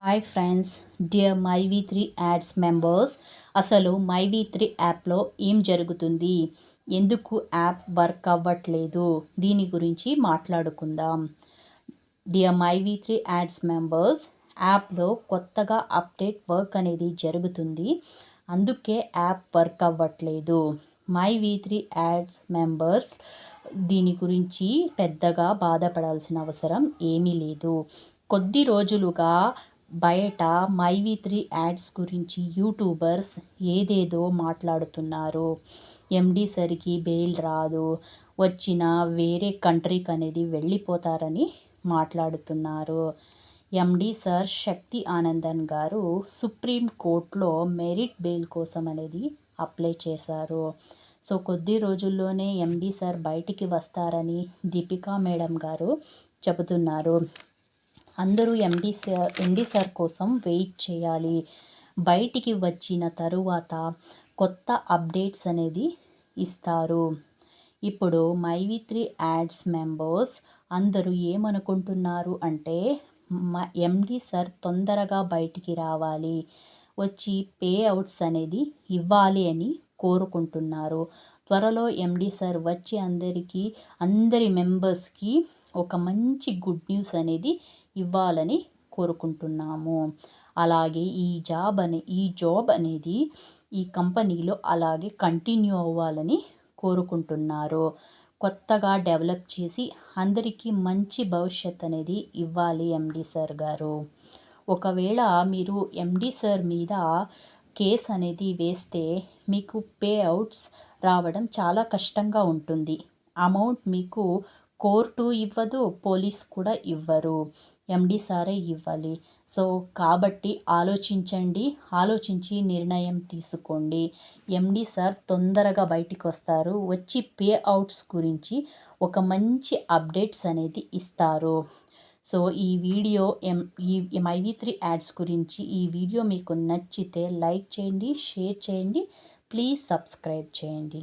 Hi friends, dear MyV3 ads members. అసలు మైవి3 యాప్లో ఏం జరుగుతుంది, ఎందుకు యాప్ వర్క్ అవ్వట్లేదు, దీని గురించి మాట్లాడుకుందాం. డియర్ మైవి3 యాడ్స్ మెంబర్స్, యాప్లో కొత్తగా అప్డేట్ వర్క్ అనేది జరుగుతుంది, అందుకే యాప్ వర్క్ అవ్వట్లేదు. మైవి3 యాడ్స్ మెంబర్స్ దీని గురించి పెద్దగా బాధపడాల్సిన అవసరం ఏమీ లేదు. కొద్ది రోజులుగా బయట మైవి3 యాడ్స్ గురించి యూట్యూబర్స్ ఏదేదో మాట్లాడుతున్నారు. ఎండి సరికి బెయిల్ రాదు, వచ్చిన వేరే కంట్రీకి అనేది వెళ్ళిపోతారని మాట్లాడుతున్నారు. ఎండి సార్ శక్తి ఆనందన్ గారు సుప్రీం కోర్టులో మెరిట్ బెయిల్ కోసం అనేది అప్లై చేశారు. సో కొద్ది రోజుల్లోనే ఎండి సార్ బయటికి వస్తారని దీపికా మేడం గారు చెబుతున్నారు. అందరూ ఎండి సార్ కోసం వెయిట్ చేయాలి. బయటికి వచ్చిన తరువాత కొత్త అప్డేట్స్ అనేది ఇస్తారు. ఇప్పుడు మైవి3 యాడ్స్ మెంబర్స్ అందరూ ఏమనుకుంటున్నారు అంటే, ఎండి సార్ తొందరగా బయటికి రావాలి, వచ్చి పే అవుట్స్ అనేది ఇవ్వాలి అని కోరుకుంటున్నారు. త్వరలో ఎండి సార్ వచ్చి అందరి మెంబర్స్కి ఒక మంచి గుడ్ న్యూస్ అనేది ఇవ్వాలని కోరుకుంటున్నాము. అలాగే ఈ జాబ్ అనేది ఈ కంపెనీలో అలాగే కంటిన్యూ అవ్వాలని కోరుకుంటున్నారు. కొత్తగా డెవలప్ చేసి అందరికీ మంచి భవిష్యత్ అనేది ఇవ్వాలి ఎండి సార్ గారు. ఒకవేళ మీరు ఎండి సార్ మీద కేస్ అనేది వేస్తే మీకు పే అవుట్స్ రావడం చాలా కష్టంగా ఉంటుంది. అమౌంట్ మీకు కోర్టు ఇవ్వదు, పోలీస్ కూడా ఇవ్వరు, ఎండి సారే ఇవ్వాలి. సో కాబట్టి ఆలోచించి నిర్ణయం తీసుకోండి. ఎండి సార్ తొందరగా బయటికి వస్తారు, వచ్చి పే అవుట్స్ గురించి ఒక మంచి అప్డేట్స్ అనేది ఇస్తారు. సో ఈ వీడియో ఈ మైవి3 యాడ్స్ గురించి ఈ వీడియో మీకు నచ్చితే లైక్ చేయండి, షేర్ చేయండి, ప్లీజ్ సబ్స్క్రైబ్ చేయండి.